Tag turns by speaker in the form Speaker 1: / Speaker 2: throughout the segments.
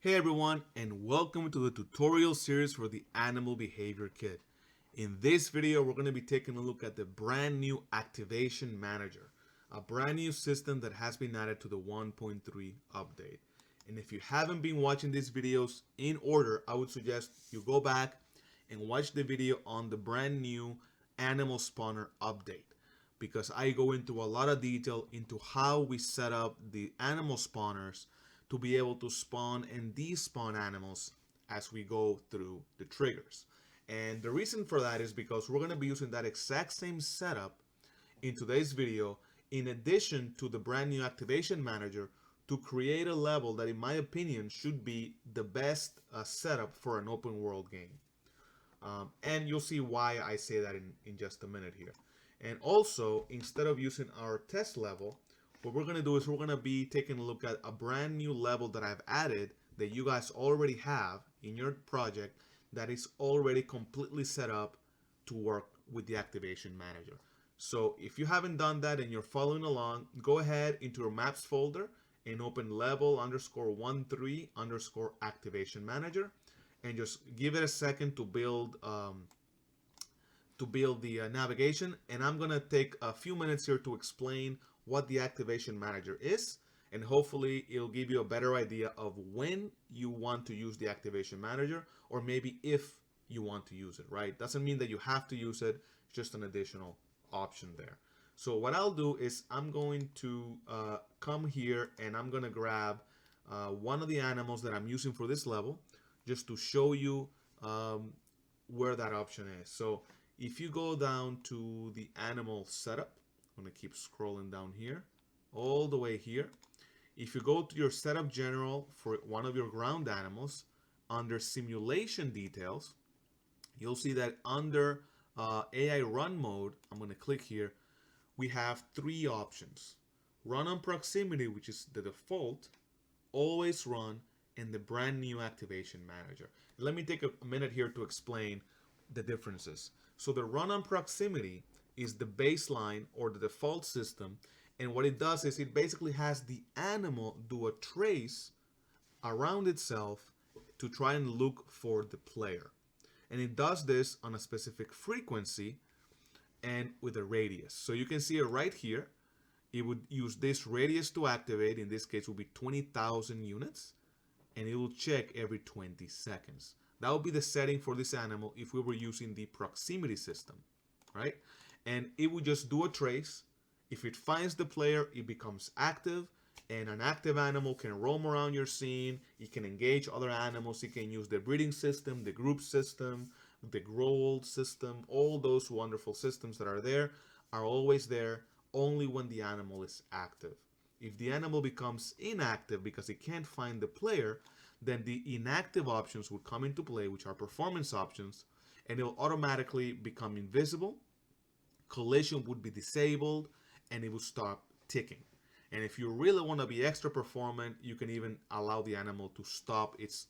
Speaker 1: Hey everyone, and welcome to the tutorial series for the Animal Behavior Kit. In this video, we're going to be taking a look at the brand new Activation Manager, a brand new system that has been added to the 1.3 update. And if you haven't been watching these videos in order, I would suggest you go back and watch the video on the brand new Animal Spawner update, because I go into a lot of detail into how we set up the animal spawners to be able to spawn and despawn animals as we go through the triggers. And the reason for that is because we're going to be using that exact same setup in today's video, in addition to the brand new Activation Manager, to create a level that, in my opinion, should be the best setup for an open world game. And you'll see why I say that in just a minute here. And also, instead of using our test level, what we're going to do is we're going to be taking a look at a brand new level that I've added that you guys already have in your project that is already completely set up to work with the Activation Manager. So if you haven't done that and you're following along, go ahead into your maps folder and open level_13_Activation Manager and just give it a second to build the navigation. And I'm gonna take a few minutes here to explain what the Activation Manager is, and hopefully it'll give you a better idea of when you want to use the Activation Manager, or maybe if you want to use it, right? Doesn't mean that you have to use it, it's just an additional option there. So what I'll do is I'm going to come here and I'm gonna grab one of the animals that I'm using for this level, just to show you where that option is. So if you go down to the animal setup, I'm going to keep scrolling down here, all the way here. If you go to your setup general for one of your ground animals, under simulation details, you'll see that under AI run mode, I'm going to click here, we have three options. Run on proximity, which is the default, always run, and the brand new Activation Manager. Let me take a minute here to explain the differences. So the run on proximity is the baseline or the default system, and what it does is it basically has the animal do a trace around itself to try and look for the player, and it does this on a specific frequency and with a radius. So you can see it right here. It would use this radius to activate. In this case, will be 20,000 units, and it will check every 20 seconds. That would be the setting for this animal if we were using the proximity system, right? And it would just do a trace. If it finds the player, it becomes active, and an active animal can roam around your scene. It can engage other animals. It can use the breeding system, the group system, the grow system. All those wonderful systems that are there are always there only when the animal is active. If the animal becomes inactive because it can't find the player, then the inactive options would come into play, which are performance options, and it will automatically become invisible. Collision would be disabled, and it would stop ticking. And if you really want to be extra performant, you can even allow the animal to stop its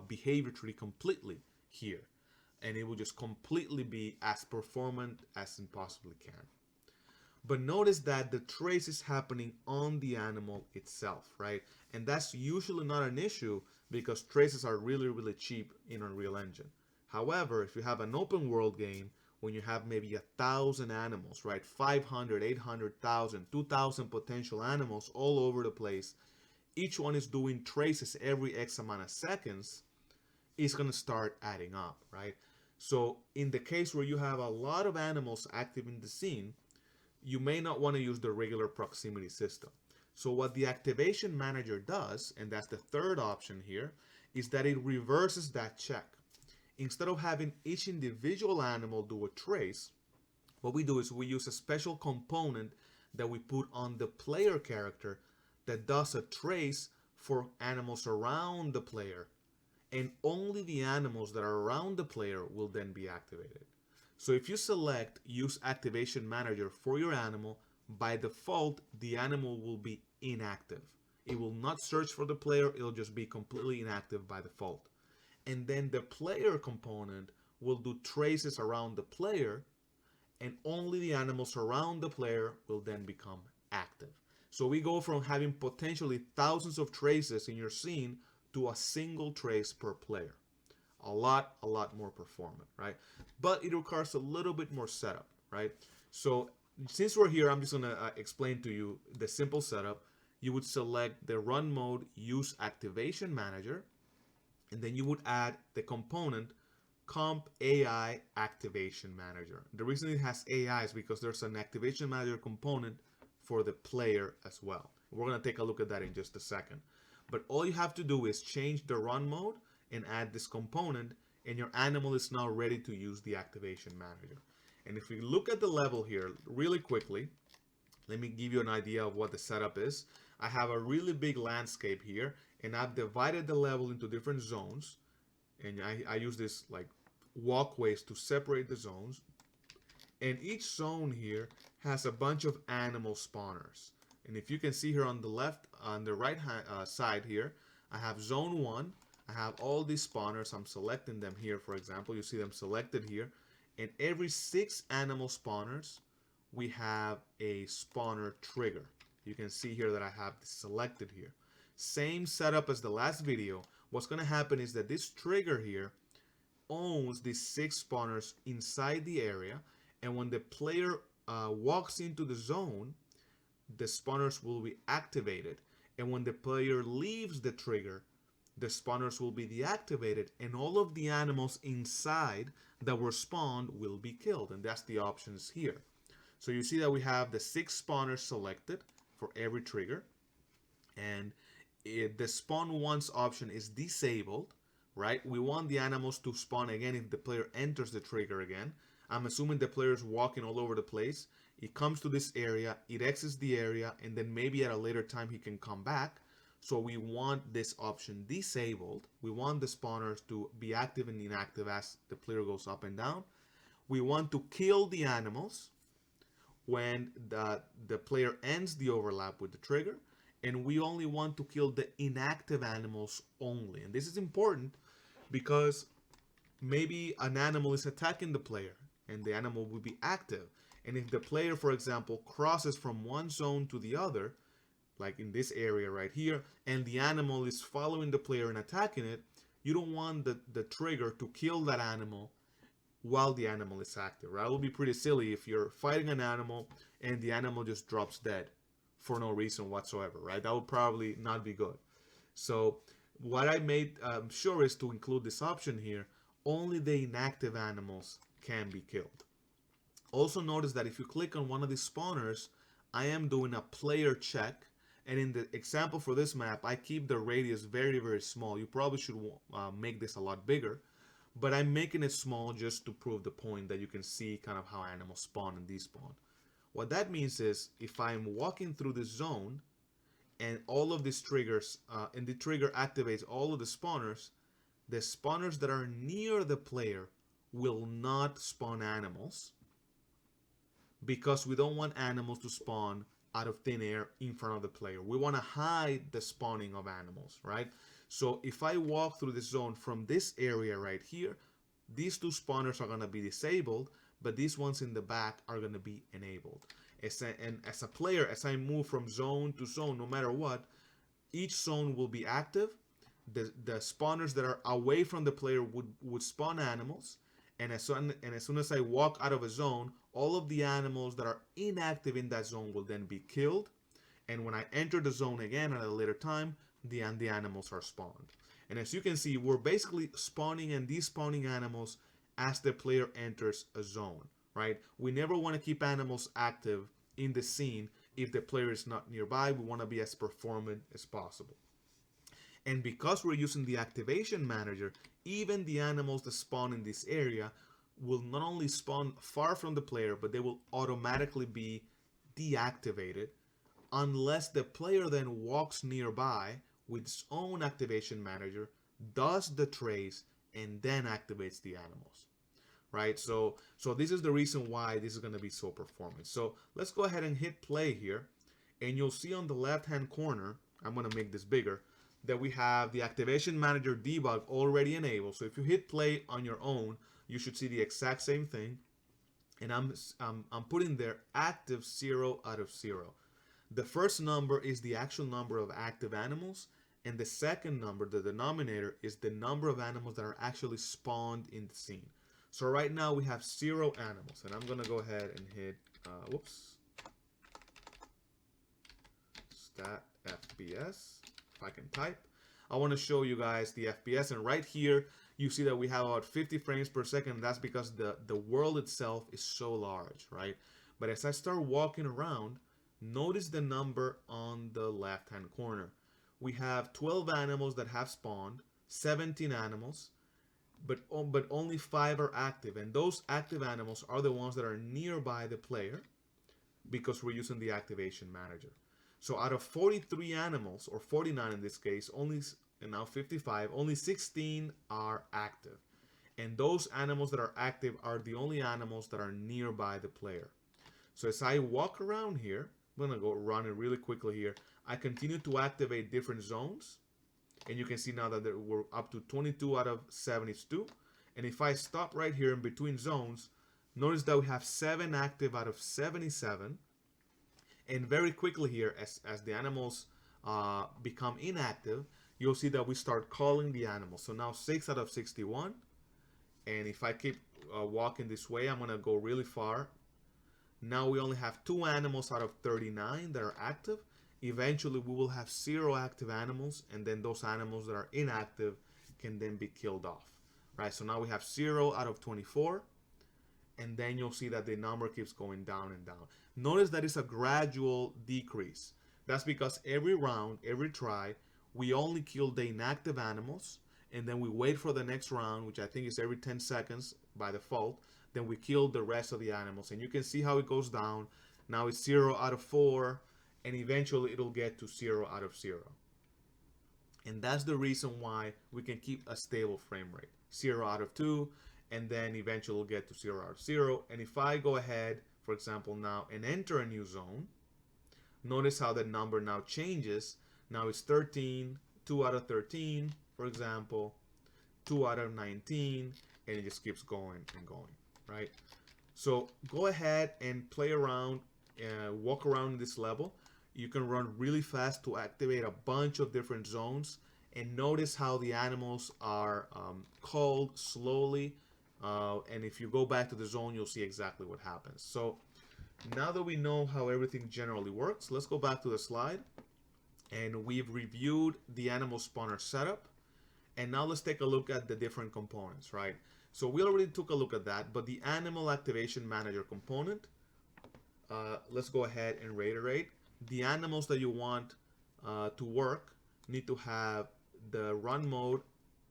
Speaker 1: behavior tree completely here, and it will just completely be as performant as it possibly can. But notice that the trace is happening on the animal itself, right? And that's usually not an issue because traces are really cheap in Unreal Engine. However, if you have an open world game, when you have maybe 1,000 animals, right? 500, 800,000, 2,000 potential animals all over the place, each one is doing traces every X amount of seconds, it's gonna start adding up, right? So in the case where you have a lot of animals active in the scene, you may not want to use the regular proximity system. So what the Activation Manager does, and that's the third option here, is that it reverses that check. Instead of having each individual animal do a trace, what we do is we use a special component that we put on the player character that does a trace for animals around the player, and only the animals that are around the player will then be activated. So if you select Use Activation Manager for your animal, by default, the animal will be inactive. It will not search for the player, it'll just be completely inactive by default. And then the player component will do traces around the player, and only the animals around the player will then become active. So we go from having potentially thousands of traces in your scene to a single trace per player. A lot more performant, right? But it requires a little bit more setup, right? So since we're here, I'm just gonna explain to you the simple setup. You would select the run mode use activation manager, and then you would add the component comp AI activation manager. The reason it has AI is because there's an activation manager component for the player as well. We're gonna take a look at that in just a second. But all you have to do is change the run mode and add this component, and your animal is now ready to use the activation manager. And if we look at the level here really quickly, let me give you an idea of what the setup is. I have a really big landscape here, and I've divided the level into different zones, and I use this like walkways to separate the zones. And each zone here has a bunch of animal spawners. And if you can see here on the left, on the right side here, I have zone 1. I have all these spawners. I'm selecting them here, for example. You see them selected here. And every 6 animal spawners, we have a spawner trigger. You can see here that I have this selected here. Same setup as the last video. What's going to happen is that this trigger here owns these 6 spawners inside the area. And when the player walks into the zone, the spawners will be activated. And when the player leaves the trigger, the spawners will be deactivated, and all of the animals inside that were spawned will be killed. And that's the options here. So you see that we have the 6 spawners selected for every trigger, and the spawn once option is disabled, right? We want the animals to spawn again if the player enters the trigger again. I'm assuming the player is walking all over the place. It comes to this area, it exits the area, and then maybe at a later time he can come back. So we want this option disabled. We want the spawners to be active and inactive as the player goes up and down. We want to kill the animals when the player ends the overlap with the trigger. And we only want to kill the inactive animals only. And this is important because maybe an animal is attacking the player and the animal will be active. And if the player, for example, crosses from one zone to the other, like in this area right here, and the animal is following the player and attacking it, you don't want the trigger to kill that animal while the animal is active, right? It would be pretty silly if you're fighting an animal and the animal just drops dead for no reason whatsoever, right? That would probably not be good. So what I made sure is to include this option here. Only the inactive animals can be killed. Also notice that if you click on one of these spawners, I am doing a player check. And in the example for this map, I keep the radius very, very small. You probably should make this a lot bigger. But I'm making it small just to prove the point that you can see kind of how animals spawn and despawn. What that means is if I'm walking through this zone and all of these triggers, and the trigger activates all of the spawners that are near the player will not spawn animals, because we don't want animals to spawn out of thin air in front of the player. We want to hide the spawning of animals, right? So if I walk through the zone from this area right here, these 2 spawners are going to be disabled, but these ones in the back are going to be enabled. And as a player, as I move from zone to zone, no matter what, each zone will be active. The spawners that are away from the player would spawn animals. And as soon as I walk out of a zone, all of the animals that are inactive in that zone will then be killed. And when I enter the zone again at a later time, the animals are spawned. And as you can see, we're basically spawning and despawning animals as the player enters a zone, right? We never want to keep animals active in the scene if the player is not nearby. We want to be as performant as possible. And because we're using the activation manager, even the animals that spawn in this area will not only spawn far from the player, but they will automatically be deactivated unless the player then walks nearby with its own activation manager, does the trace, and then activates the animals, right? So this is the reason why this is going to be so performant. So let's go ahead and hit play here, and you'll see on the left hand corner, I'm going to make this bigger, that we have the activation manager debug already enabled. So if you hit play on your own, you should see the exact same thing. And I'm putting there active 0 out of 0. The first number is the actual number of active animals, And the second number, the denominator, is the number of animals that are actually spawned in the scene. So right now we have 0 animals, and I'm gonna go ahead and hit, stat FPS, if I can type. I want to show you guys the FPS, and right here you see that we have about 50 frames per second. That's because the world itself is so large, right? But as I start walking around, notice the number on the left hand corner. We have 12 animals that have spawned, 17 animals, but only 5 are active, and those active animals are the ones that are nearby the player because we're using the activation manager. So out of 43 animals, or 49 in this case, and now 55, only 16 are active. And those animals that are active are the only animals that are nearby the player. So as I walk around here, I'm gonna go run it really quickly here. I continue to activate different zones. And you can see now that we're up to 22 out of 72. And if I stop right here in between zones, notice that we have 7 active out of 77. And very quickly here, as the animals become inactive, you'll see that we start calling the animals. So now 6 out of 61. And if I keep walking this way, I'm going to go really far. Now we only have 2 animals out of 39 that are active. Eventually we will have 0 active animals, and then those animals that are inactive can then be killed off. Right, so now we have 0 out of 24. And then you'll see that the number keeps going down and down. Notice that it's a gradual decrease. That's because every round, every try, we only kill the inactive animals, and then we wait for the next round, which I think is every 10 seconds by default. Then we kill the rest of the animals, and you can see how it goes down. Now it's 0 out of 4, and eventually it'll get to 0 out of 0. And that's the reason why we can keep a stable frame rate. 0 out of 2, and then eventually we'll get to 0 out of 0. And if I go ahead, for example, now and enter a new zone, notice how the number now changes. Now it's 13, 2 out of 13, for example, 2 out of 19, and it just keeps going and going, right? So go ahead and play around, walk around this level. You can run really fast to activate a bunch of different zones, and notice how the animals are called slowly. And if you go back to the zone, you'll see exactly what happens. So now that we know how everything generally works, let's go back to the slide. And we've reviewed the animal spawner setup. And now let's take a look at the different components, right? So we already took a look at that, but the animal activation manager component, let's go ahead and reiterate. The animals that you want to work need to have the run mode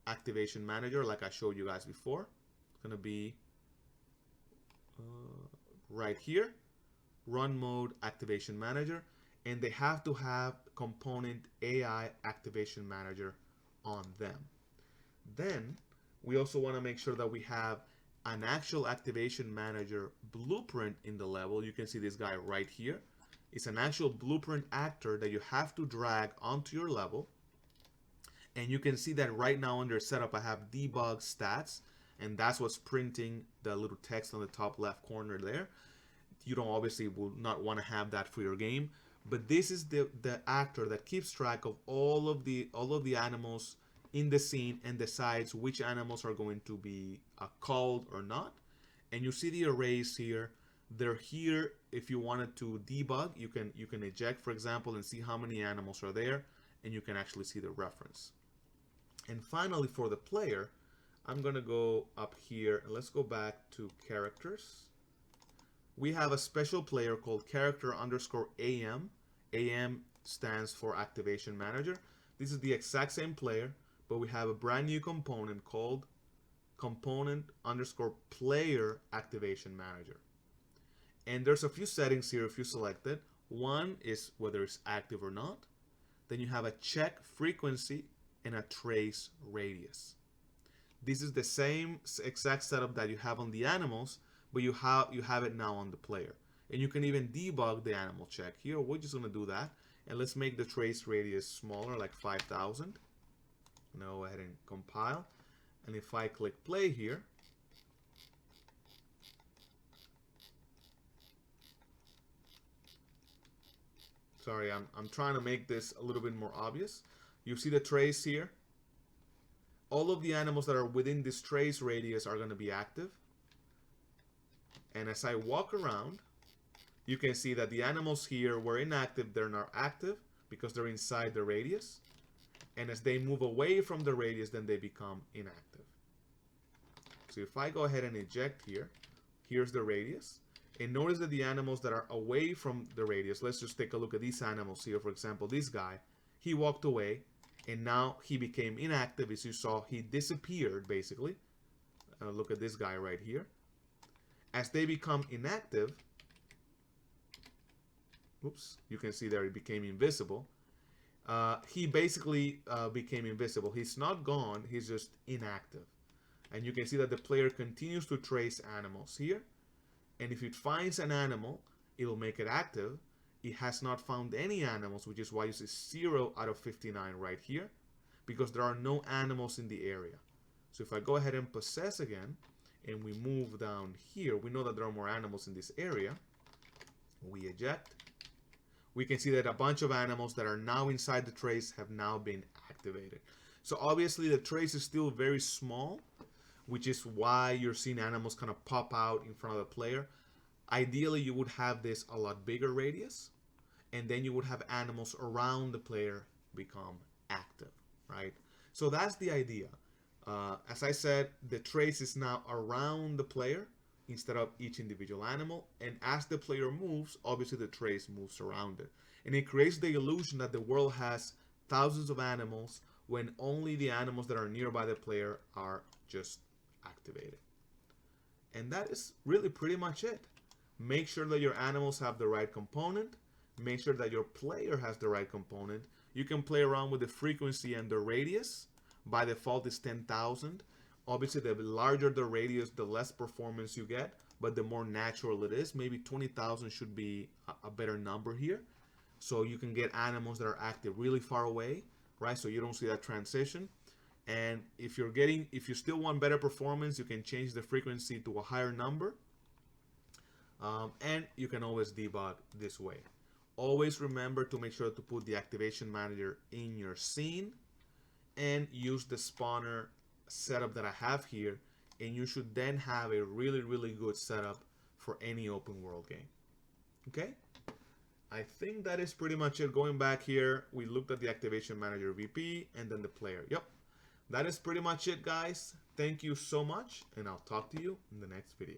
Speaker 1: activation manager, like I showed you guys before. It's gonna be right here, run mode activation manager, and they have to have component AI activation manager on them. Then we also want to make sure that we have an actual activation manager blueprint in the level. You can see this guy right here. It's an actual blueprint actor that you have to drag onto your level. And you can see that right now under setup, I have debug stats, and that's what's printing the little text on the top left corner there. You don't obviously will not want to have that for your game, but this is the actor that keeps track of all of the animals in the scene and decides which animals are going to be called or not. And you see the arrays here. They're here if you wanted to debug. You can eject, for example, and see how many animals are there, and you can actually see the reference. And finally, for the player, I'm gonna go up here and let's go back to characters. We have a special player called character_AM. AM stands for activation manager. This is the exact same player, but we have a brand new component called component_player activation manager. And there's a few settings here if you select it. One is whether it's active or not. Then you have a check frequency and a trace radius. This is the same exact setup that you have on the animals, but you have it now on the player. And you can even debug the animal check. Here, we're just gonna do that. And let's make the trace radius smaller, like 5,000. Now go ahead and compile. And if I click play here, sorry, I'm trying to make this a little bit more obvious. You see the trace here? All of the animals that are within this trace radius are going to be active. And as I walk around, you can see that the animals here were inactive. They're now active because they're inside the radius. And as they move away from the radius, then they become inactive. So if I go ahead and eject here, here's the radius. And notice that the animals that are away from the radius, let's just take a look at these animals here. For example, this guy, he walked away and now he became inactive. As you saw, he disappeared basically. Look at this guy right here. As they become inactive, oops, you can see there he became invisible. He basically became invisible. He's not gone, he's just inactive. And you can see that the player continues to trace animals here. And if it finds an animal, it'll make it active. It has not found any animals, which is why you see 0 out of 59 right here, because there are no animals in the area. So if I go ahead and possess again, and we move down here, we know that there are more animals in this area. We eject. We can see that a bunch of animals that are now inside the trace have now been activated. So obviously the trace is still very small, which is why you're seeing animals kind of pop out in front of the player. Ideally, you would have this a lot bigger radius, and then you would have animals around the player become active, right? So that's the idea. As I said, the trace is now around the player instead of each individual animal, and as the player moves, obviously the trace moves around it. And it creates the illusion that the world has thousands of animals when only the animals that are nearby the player are just activated. And that is really pretty much it. Make sure that your animals have the right component. Make sure that your player has the right component. You can play around with the frequency and the radius. By default is 10,000. Obviously, the larger the radius, the less performance you get, but the more natural it is. Maybe 20,000 should be a better number here. So you can get animals that are active really far away, right? So you don't see that transition. And if you still want better performance, you can change the frequency to a higher number. And you can always debug this way. Always remember to make sure to put the activation manager in your scene and use the spawner setup that I have here, and you should then have a really, really good setup for any open world game. Okay? I think that is pretty much it. Going back here, we looked at the activation manager VP and then the player. Yep. That is pretty much it, guys. Thank you so much, and I'll talk to you in the next video.